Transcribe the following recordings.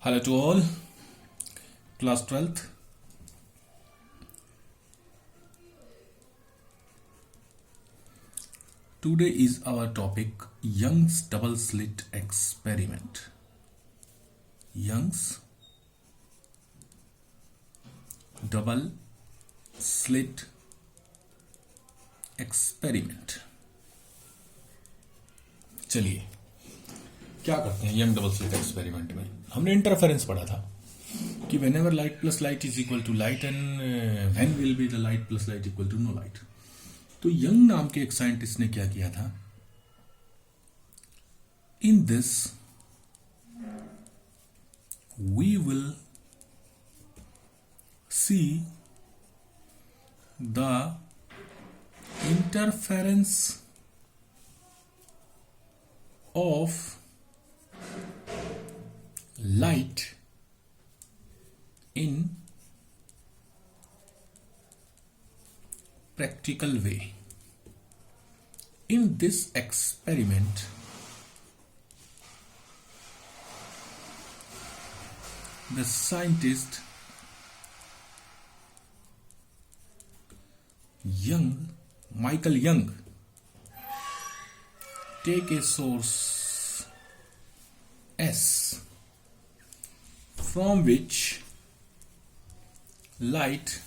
Hello to all, class 12th. Today is our topic Young's double slit experiment. Young's double slit experiment. चलिए क्या करते हैं young double slit experiment में। हमने interference पढ़ा था कि whenever light plus light is equal to light and when will be the light plus light equal to no light. तो यंग नाम के एक साइंटिस्ट ने क्या किया था, in this we will see the interference of light in practical way. In this experiment, the scientist Michael Young, take a source S from which light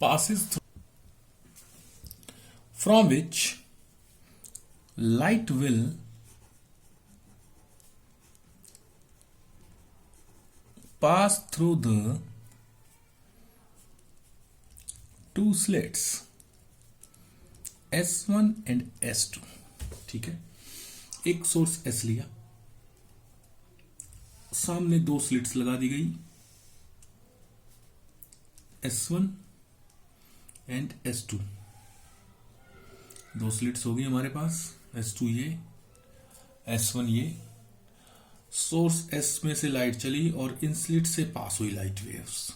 passes through, from which light will pass through the two slits S1 and S2। ठीक है, एक source S लिया, सामने दो slits लगा दी गई S1 and S2। दो slits हो गई हमारे पास, S2 ये, S1 ये। सोर्स S में से लाइट चली और इन स्लिट से पास हुई लाइट वेव्स।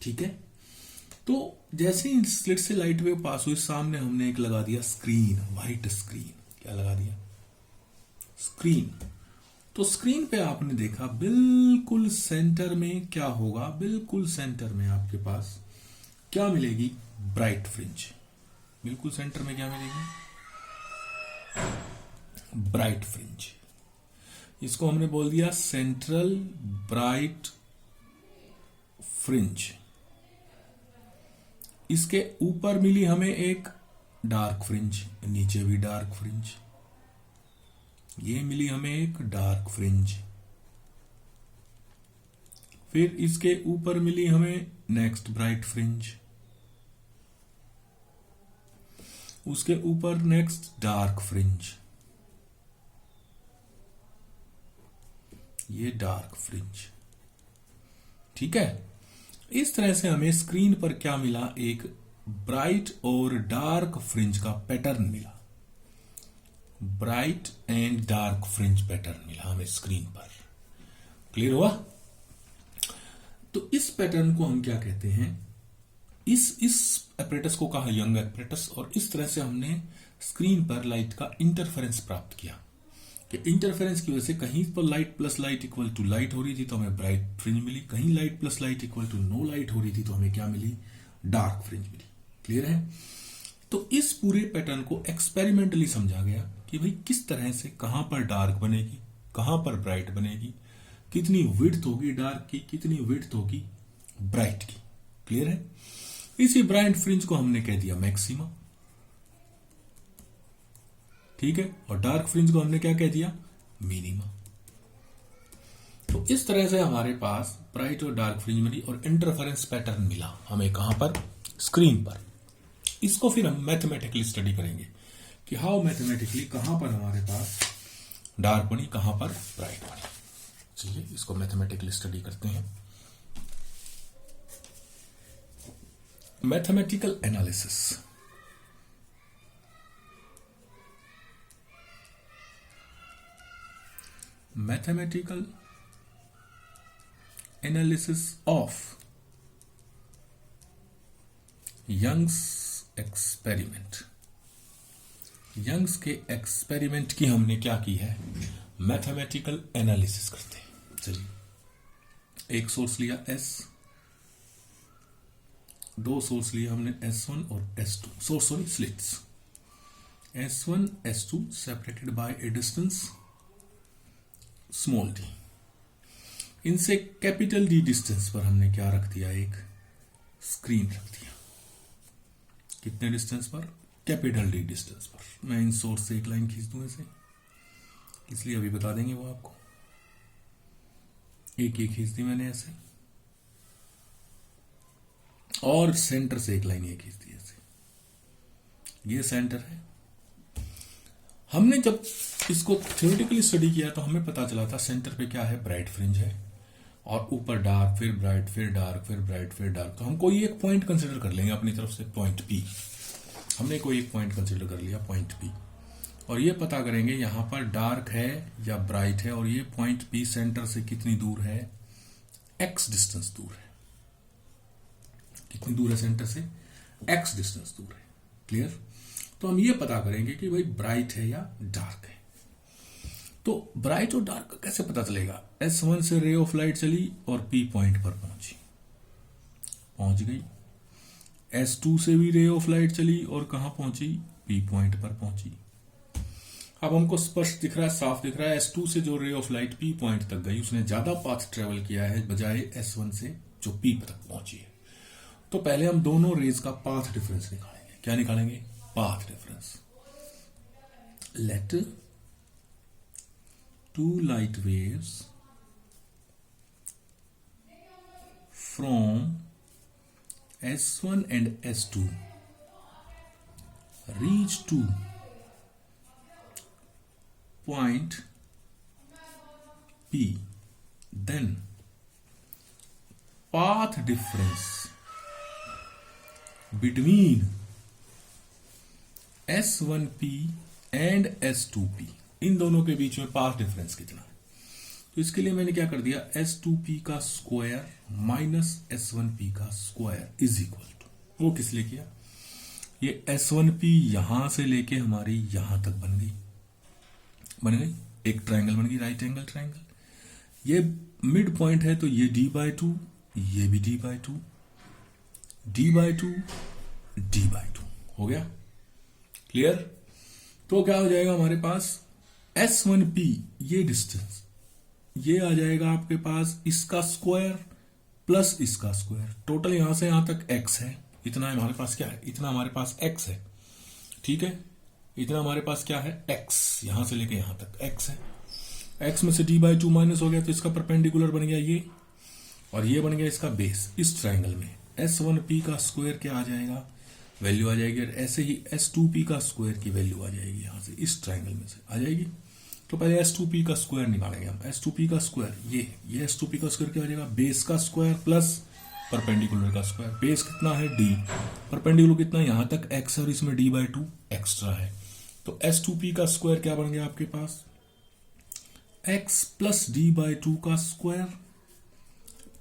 ठीक है, तो जैसे ही स्लिट से लाइट वेव पास हुई, सामने हमने एक लगा दिया स्क्रीन, व्हाइट स्क्रीन। क्या लगा दिया? स्क्रीन। तो स्क्रीन पे आपने देखा बिल्कुल सेंटर में क्या होगा, बिल्कुल सेंटर में आपके पास क्या मिलेगी? Bright fringe. बिल्कुल सेंटर में क्या मिलेगी? Bright fringe. इसको हमने बोल दिया सेंट्रल ब्राइट फ्रिंज। इसके ऊपर मिली हमें एक डार्क फ्रिंज, नीचे भी डार्क फ्रिंज। ये मिली हमें एक डार्क फ्रिंज। फिर इसके ऊपर मिली हमें नेक्स्ट ब्राइट फ्रिंज, उसके ऊपर नेक्स्ट डार्क फ्रिंज, ये डार्क फ्रिंज। ठीक है, इस तरह से हमें स्क्रीन पर क्या मिला? एक ब्राइट और डार्क फ्रिंज का पैटर्न मिला। Bright and dark fringe pattern मिला हमें स्क्रीन पर। क्लियर हुआ? तो इस पैटर्न को हम क्या कहते हैं? इस एपरेटस को कहा यंग एपरेटस। और इस तरह से हमने स्क्रीन पर लाइट का इंटरफेरेंस प्राप्त किया कि इंटरफेरेंस की वजह से कहीं पर light plus light equal to light हो रही थी तो हमें ब्राइट फ्रिंज मिली, कहीं light plus light equal to no light हो रही थी तो हमें क्या मिली? डार्क फ्रिंज मिली। क्लियर है? तो इस पूरे पैटर्न को एक्सपेरिमेंटली समझा गया कि भाई किस तरह से कहां पर डार्क बनेगी, कहां पर ब्राइट बनेगी, कितनी विड्थ होगी डार्क की, कितनी विड्थ होगी ब्राइट की। क्लियर है? इसी ब्राइट फ्रिंज को हमने कह दिया मैक्सिमा। ठीक है, और डार्क फ्रिंज को हमने क्या कह दिया? मिनिमा। तो इस तरह से हमारे पास ब्राइट और डार्क फ्रिंज मिली और इंटरफेरेंस पैटर्न मिला हमें। कहां पर? स्क्रीन पर। इसको फिर हम मैथमेटिकली स्टडी करेंगे कि हाउ मैथमेटिकली कहां पर हमारे पास डार्क बनी, कहां पर ब्राइट बनी। चलिए इसको मैथमेटिकली स्टडी करते हैं। Mathematical analysis. Mathematical analysis of Young's experiment. Young's के एक्सपेरिमेंट की हमने क्या की है, मैथमेटिकल एनालिसिस करते हैं। चलिए, एक सोर्स लिया S, दो सोर्स लिया हमने S1 और S2, source sorry slits, S1 S2 separated by A distance small d। इनसे कैपिटल D डिस्टेंस पर हमने क्या रख दिया, एक स्क्रीन रख दिया। कितने डिस्टेंस पर, कैपिटल D डिस्टेंस पर। मैं इन सोर्स से एक लाइन खींच दूं ऐसे, इसलिए अभी बता देंगे वो आपको। एक खींच दी मैंने ऐसे, और सेंटर से एक लाइन ये खींच दी ऐसे, ये सेंटर है। हमने जब इसको थ्योरेटिकली स्टडी किया तो हमें पता चला था सेंटर पे क्या है, ब्राइट फ्रिंज है, और ऊपर डार्क, फिर ब्राइट, फिर डार्क, फिर ब्राइट, फिर डार्क। तो हम कोई एक पॉइंट कंसिडर कर लेंगे अपनी तरफ से, पॉइंट P। हमने कोई एक पॉइंट कंसिडर कर लिया, पॉइंट P, और ये पता करेंगे यहां पर डार्क है या ब्राइट है, और ये पॉइंट P सेंटर से कितनी दूर है, x डिस्टेंस दूर है। कितनी दूर है सेंटर से, x डिस्टेंस दूर है। क्लियर? तो हम ये पता करेंगे कि भाई ब्राइट है या डार्क है। तो ब्राइट और डार्क का कैसे पता चलेगा, S1 से रे ऑफ लाइट चली और P पॉइंट पर पहुंच गई। S2 से भी रे ऑफ लाइट चली और कहां पहुंची, P पॉइंट पर पहुंची। अब हमको स्पष्ट दिख रहा है, साफ दिख रहा है, S2 से जो ray of light P point तक गई उसने ज्यादा पाथ ट्रेवल किया है बजाय S1 से जो P तक पहुंची है। तो पहले हम दोनों रेज का पाथ डिफरेंस निकालेंगे। क्या निकालेंगे, path difference. Let two light waves from S1 and S2 reach to point P, then path difference between S1P and S2P, इन दोनों के बीच में पाथ डिफरेंस कितना है। तो इसके लिए मैंने क्या कर दिया, S2P का स्क्वायर माइनस S1P का स्क्वायर इज इक्वल टू, वो किस लिए किया, ये S1P यहां से लेके हमारी यहां तक बन गई, एक ट्रायंगल बन गई, राइट एंगल ट्रायंगल। ये मिड पॉइंट है तो ये D/2, ये भी D/2, D/2, D/2 हो गया। क्लियर? तो क्या हो जाएगा हमारे पास, S1P ये डिस्टेंस, ये आ जाएगा आपके पास इसका स्क्वायर प्लस इसका स्क्वायर, टोटल यहां से यहां तक x है। इतना हमारे पास क्या है, इतना हमारे पास x है, ठीक है, इतना हमारे पास क्या है, x, यहां से लेके यहां तक x है। x में से D/2 माइनस हो गया तो इसका परपेंडिकुलर बन गया ये, और ये बन गया इसका बेस। इस ट्राइंगल में S1P का स्क्वायर क्या आ जाएगा, वैल्यू आ जाएगी, और ऐसे ही S2P का स्क्वायर की वैल्यू आ जाएगी, यहां से इस ट्राइंगल में से आ जाएगी। तो पहले S2P का स्क्वायर निकालेंगे हम। S2P का स्क्वायर, ये S2P का स्क्वायर क्या आ जाएगा, बेस का स्क्वायर प्लस परपेंडिकुलर का स्क्वायर। बेस कितना है D, परपेंडिकुलर कितना, यहां तक x है, और इसमें D/2 एक्स्ट्रा है। तो S2P का स्क्वायर क्या बन गया आपके पास, x प्लस D/2 का स्क्वायर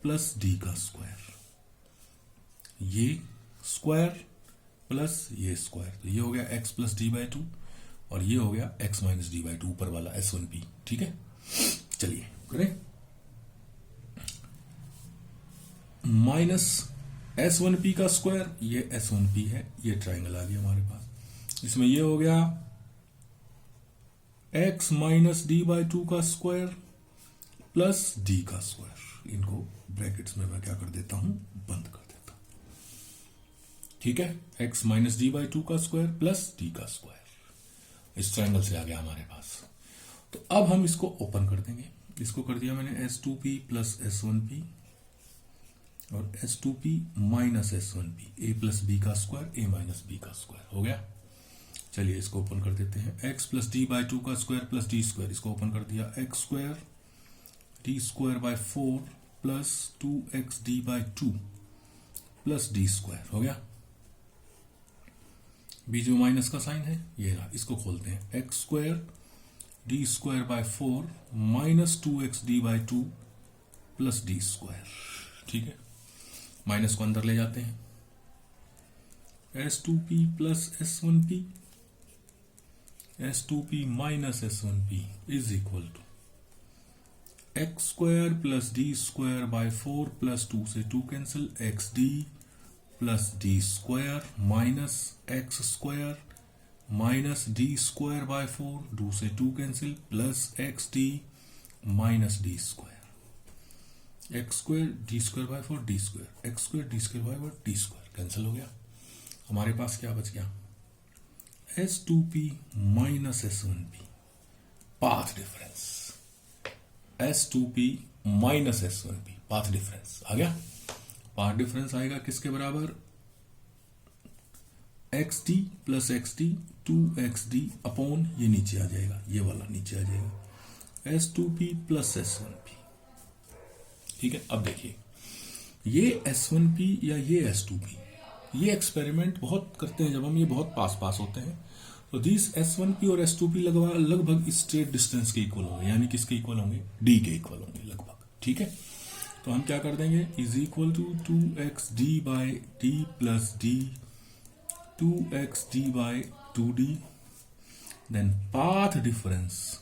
प्लस D का स्क्वायर, ये स्क्वायर प्लस ये स्क्वायर, तो ये हो गया x प्लस D/2, और ये हो गया x माइनस D/2 ऊपर वाला S1P। ठीक है, चलिए करें, माइनस S1P का स्क्वायर, ये S1P है, ये ट्राइंगल आ गया हमारे पास। इसमें ये हो गया x माइनस D/2 का स्क्वायर प्लस D का स्क्वायर। इनको ब्रैकेट्स में मैं क्या कर देता हूं, बंद कर देता हूं। ठीक है, x माइनस D/2 का स्क्वायर प्लस D का स्क्वायर इस ट्राइंगल से आ गया हमारे पास। तो अब हम इसको ओपन कर देंगे। इसको कर दिया मैंने S2P प्लस S1P और S2P minus S1P, a plus B का स्क्वायर, a माइनस बी का स्क्वायर हो गया। चलिए इसको ओपन कर देते हैं। x प्लस D/2 का स्क्वायर प्लस D स्क्वायर, इसको ओपन कर दिया, x square D square by 4 plus 2x D/2 plus D square हो गया। बीच में माइनस का साइन है, ये रहा, इसको खोलते हैं, x square D square by 4 minus 2x D/2 plus D square. ठीक है, माइनस को अंदर ले जाते हैं, S2P plus S1P S2p minus S1p is equal to x square plus D square by 4 plus 2 से 2 cancel, x D plus D square minus x square minus D square by 4, 2 से 2 cancel, plus x D minus D square, x square D square by 4 D square, x square D square by 4 D square cancel हो गया। हमारे पास क्या बच गया? S2p minus S1p, path difference. S2p minus S1p path difference आ गया। Path difference आएगा किसके बराबर? XD plus XD 2XD upon ये नीचे आ जाएगा, ये वाला नीचे आ जाएगा, S2p प्लस S1p। ठीक है, अब देखिए ये S1p या ये S2p, ये एक्सपेरिमेंट बहुत करते हैं जब हम, ये बहुत पास होते हैं। तो दिस S1p और S2p लगभग स्ट्रेट डिस्टेंस के इक्वल होंगे, यानी किसके इक्वल होंगे? D के इक्वल होंगे लगभग। ठीक है, तो हम क्या कर देंगे? Is equal to 2XD by D plus D 2XD by 2D, then path difference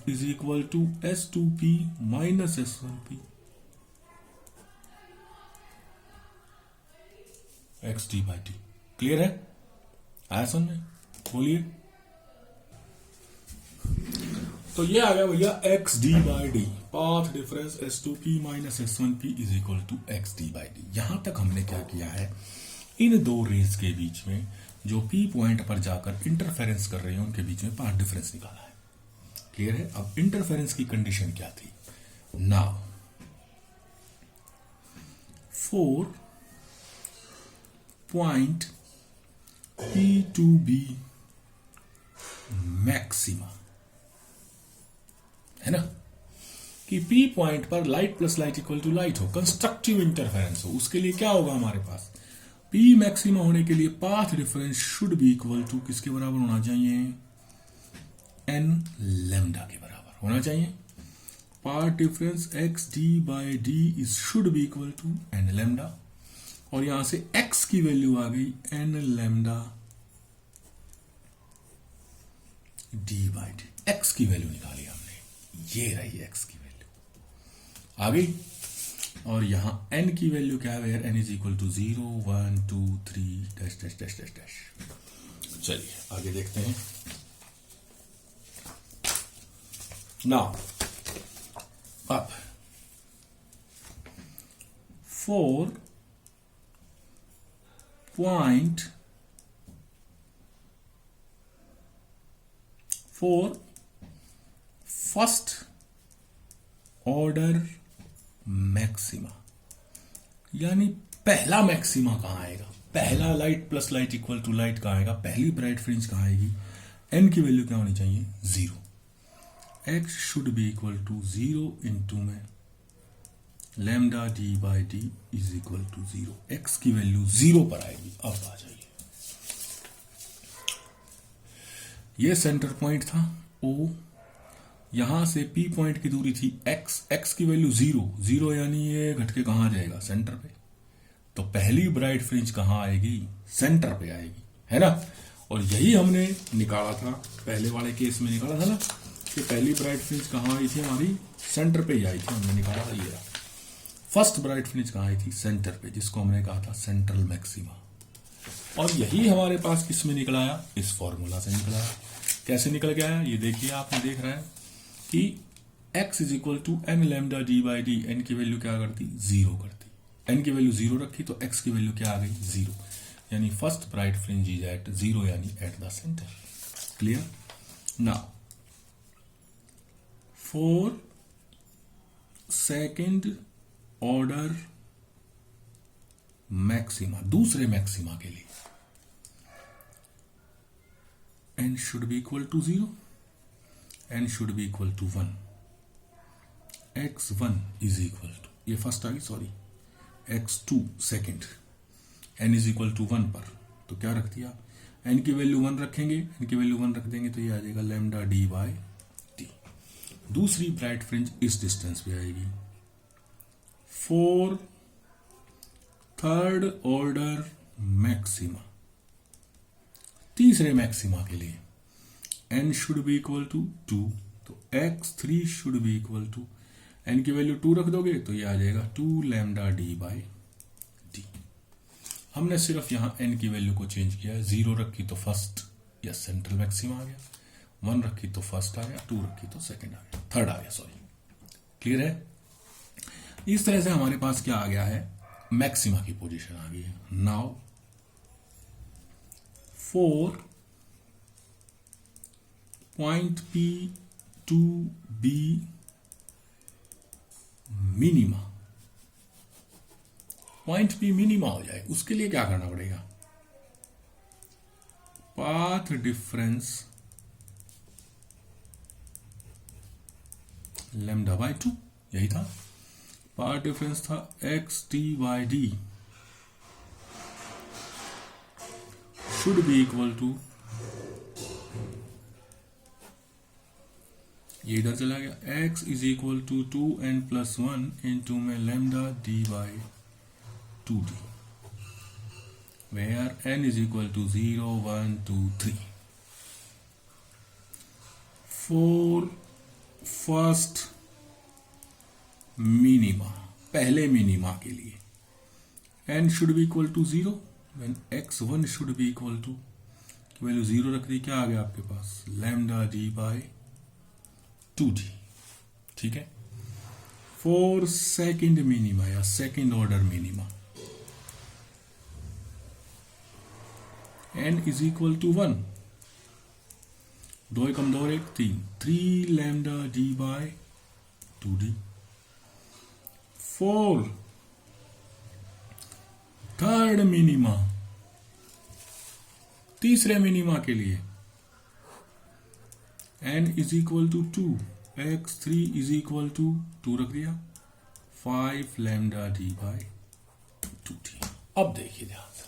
is equal to S2p minus S1p XD by T. Clear है? आया समझ में? बोलिए। तो ये आ गया भैया XD by D, path difference S2p minus S1p is equal to XD by D. यहां तक हमने क्या किया है? इन दो रेज के बीच में जो P पॉइंट पर जाकर इंटरफेरेंस कर रहे हैं उनके बीच में पाथ डिफरेंस निकाला है। क्लियर है? अब इंटरफेरेंस की कंडीशन क्या थी? Now 4 point P to B maxima है ना, कि P पॉइंट पर light plus light equal to light हो, कंस्ट्रक्टिव इंटरफेरेंस हो। उसके लिए क्या होगा हमारे पास? P मैक्सिमा होने के लिए path difference should be equal to किसके बराबर होना चाहिए? n लैम्डा के बराबर होना चाहिए। Path difference XD by D is should be equal to n lambda, और यहां से x की वैल्यू आ गई n lambda d by D. x की वैल्यू निकाली हमने, ये रही x की वैल्यू आ गई, और यहां n की वैल्यू क्या है? n is equal to 0 1 2 3 dash dash dash dash dash. चलिए आगे देखते हैं। नाउ अब 4 फर्स्ट ऑर्डर मैक्सिमा, यानी पहला मैक्सिमा कहां आएगा? पहला light plus light equal to light कहां आएगा? पहली ब्राइट फ्रिंज कहां आएगी? n की वैल्यू क्या होनी चाहिए? 0। x should be equal to 0 into में lambda d by D is equal to 0। x की वैल्यू 0 पर आएगी। अब आ जाइए, ये सेंटर पॉइंट था O, यहां से P पॉइंट की दूरी थी x की वैल्यू 0 यानी ये घट के कहां जाएगा? सेंटर पे। तो पहली ब्राइट फ्रिंज कहां आएगी? सेंटर पे आएगी, है ना। और यही हमने निकाला था पहले वाले केस में, निकाला था ना कि पहली ब्राइट फ्रिंज कहां आई थी हमारी? सेंटर पे ही आई थी, हमने निकाला था। ये फर्स्ट ब्राइट फ्रिंज कहां आई थी? सेंटर पे, जिसको हमने कहा था सेंट्रल मैक्सिमा। और यही हमारे पास किस में निकला आया? इस फॉर्मूला से निकला आया। कैसे निकल के आया? ये देखिए, आपने देख रहा है कि x is equal to n lambda D by D. n की वैल्यू क्या करती? 0 करती। n की वैल्यू 0 रखी तो x की वैल्यू क्या आ गई? 0, यानी first bright fringe is at 0, यानी at the centre. Clear? Now 4 second order maxima, दूसरे मैक्सिमा के लिए n should be equal to 0, n should be equal to 1, x1 is equal to, ये फर्स्ट आ गई, sorry, x2 second, n is equal to 1 पर तो क्या रख दिया? n की वैल्यू 1 रखेंगे, n की वैल्यू 1 रख देंगे तो ये आ जाएगा लैम्डा डी बाई टी। दूसरी ब्राइट फ्रिंज इस डिस्टेंस पे आएगी। 4 थर्ड ऑर्डर मैक्सिमा, तीसरे मैक्सिमा के लिए n should be equal to 2, तो x3 should be equal to, n की वैल्यू 2 रख दोगे तो ये आ जाएगा 2 लैम्डा डी बाई डी। हमने सिर्फ यहां n की वैल्यू को चेंज किया है, 0 रखी तो फर्स्ट या सेंट्रल मैक्सिमा आ गया, 1 रखी तो फर्स्ट आ गया, 2 रखी तो सेकंड आ गया, थर्ड आ गया, सॉरी। क्लियर है? इस तरह से हमारे पास क्या आ गया है, मैक्सिमा की पोजीशन आ गई है। Now for point P to be minima, point P minima हो जाए उसके लिए क्या करना पड़ेगा, पाथ डिफरेंस लैम्डा बाई 2, यही था पाथ डिफरेंस था X T by D should be equal to, ये इधर चला गया, x is equal to 2n plus 1 into में lambda D by 2d, where n is equal to 0 1 2 3। For first minima, पहले minima के लिए n should be equal to 0 when x1 should be equal to, value 0 रख दी, क्या आ गया आपके पास, lambda D by 2d। ठीक है? फॉर सेकंड मिनिमा या second order minima n is equal to 1, 2 कम 2 1 3, 3 lambda D by 2d। For third minima, तीसरे मिनिमा के लिए n is equal to 2, x3 is equal to 2 रख दिया, 5 लैम्डा डी बाई 2d। अब देखिए ध्यान से,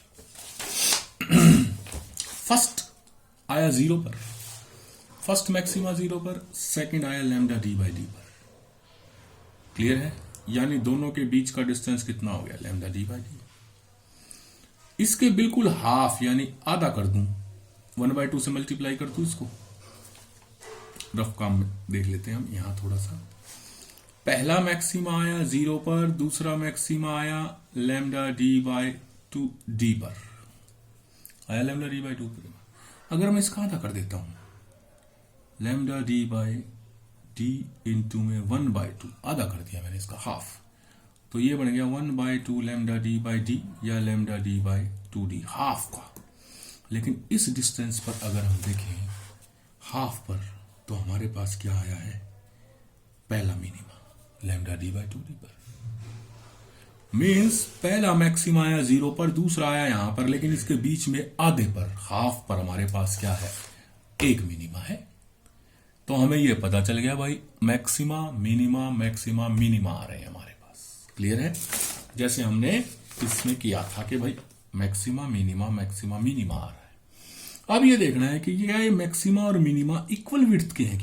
फर्स्ट आया 0 पर, फर्स्ट मैक्सिमा 0 पर, सेकंड आया लैम्डा डी बाई डी पर। क्लियर है? यानी दोनों के बीच का डिस्टेंस कितना हो गया, लैम्डा डी बाई डी। इसके बिल्कुल हाफ यानी आधा कर दूं, 1/2 से मल्टीप्लाई कर दूं इसको, रफ काम में देख लेते हैं हम यहां थोड़ा सा। पहला मैक्सिमा आया 0 पर, दूसरा मैक्सिमा आया लैम्डा डी बाई 2d पर, आया लैम्डा डी बाई 2 पर। अगर मैं इसका आधा कर देता हूं, lambda D by D into में 1/2, आधा कर दिया मैंने इसका हाफ, तो ये बन गया 1/2 लैम्डा डी बाई डी या lambda D by 2d, half का। लेकिन इस डिस्टेंस पर अगर हम देखें हाफ पर, तो हमारे पास क्या आया है, पहला minima lambda D by 2d पर। मीन्स पहला मैक्सिमा आया 0 पर, दूसरा आया यहां पर, लेकिन इसके बीच में आधे पर, हाफ पर हमारे पास क्या है, एक मिनिमा है। तो हमें यह पता चल गया भाई, मैक्सिमा मिनिमा मैक्सिमा मिनिमा आ रहे हैं हमारे पास। क्लियर है? जैसे हमने इसमें किया था कि भाई मैक्सिमा मिनिमा मिनिमा आ रहा है। अब ये देखना है कि क्या ये मैक्सिमा और मिनिमा इक्वल विड्थ के हैं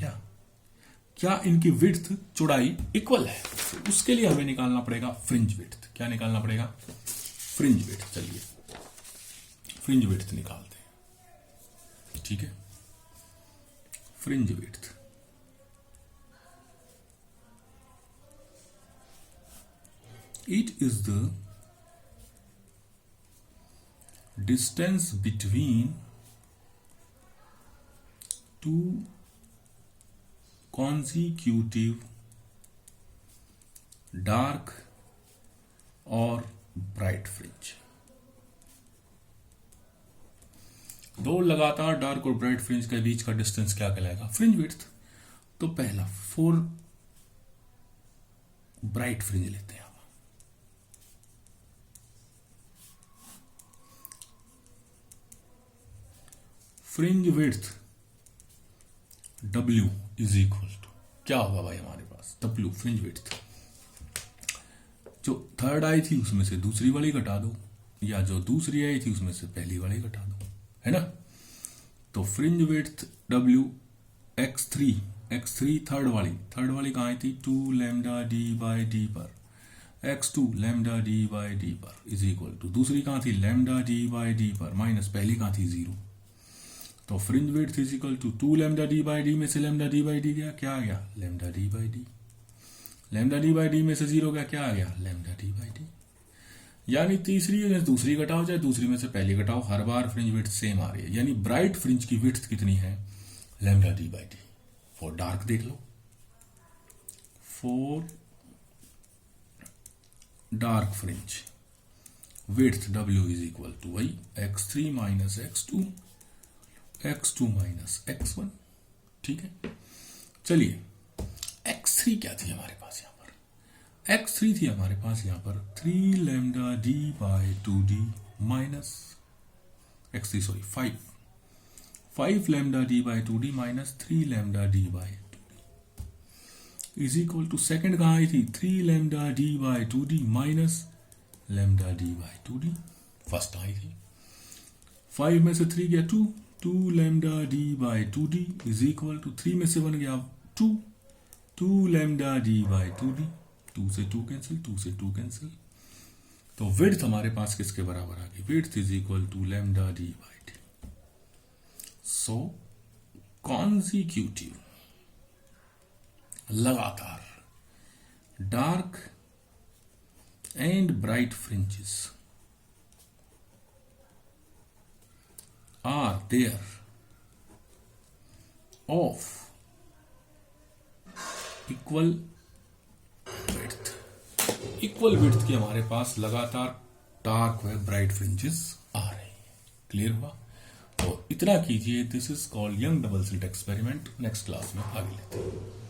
क्या इनकी विड्थ, चौड़ाई इक्वल है। तो उसके लिए हमें निकालना पड़ेगा फ्रिंज विड्थ। क्या निकालना पड़ेगा, फ्रिंज विड्थ। चलिए फ्रिंज विड्थ निकालते हैं। ठीक है, fringe width it is the distance between two consecutive dark और ब्राइट फ्रिंज। दो लगातार डार्क और ब्राइट फ्रिंज के बीच का डिस्टेंस क्या कहलाएगा, फ्रिंज विड्थ। तो पहला 4 ब्राइट फ्रिंज लेते हैं। Fringe width W is equal to क्या होगा भाई हमारे पास, W फ्रिंज विड्थ। जो थर्ड आई थी उसमें से दूसरी वाली घटा दो, या जो दूसरी आई थी उसमें से पहली वाली घटा दो, है ना। तो fringe width W x3 third वाली कहां आई थी, 2 लैम्डा डी बाई डी पर, x2 lambda D by D पर इज इक्वल टू, दूसरी कहां थी लैम्डा डी बाई डी पर माइनस पहली कहां थी 0, तो fringe width is equal to 2 lambda D by D में से लैम्डा डी बाई डी गया, क्या आ गया lambda D by D, lambda D by D में से 0 गया, क्या आ गया लैम्डा डी बाई डी। यानी तीसरी में दूसरी घटाओ चाहे दूसरी में से पहली घटाओ, हर बार फ्रिंज विड्थ सेम आ रही है। यानी ब्राइट फ्रिंज की विड्थ कितनी है lambda D by D. For dark देख लो, for dark fringe width W is equal to वही x3 minus x2 x2 minus x1, ठीक है। चलिए x3 क्या थी हमारे पास यहां पर, x3 थी हमारे पास यहां पर 3 lambda D by 2d minus x3 sorry 5 lambda D by 2d minus 3 lambda D by 2d is equal to, second कहां आई थी 3 lambda D by 2d minus lambda D by 2d, first आई थी। 5 में से 3 गया 2 lambda D by 2d is equal to 3 में से 1 गया 2 लैम्डा डी बाई 2d, 2 से 2 कैंसिल, 2 से 2 कैंसिल, तो विड्थ हमारे पास किसके बराबर आ गई, width is equal to lambda D by D. So consecutive लगातार dark and bright fringes are there of equal width की हमारे पास लगातार डार्क व ब्राइट फ्रिंजेस आ रहे हैं। क्लियर हुआ? तो इतना कीजिए। This is called young double slit experiment. Next class में आगे लेते हैं।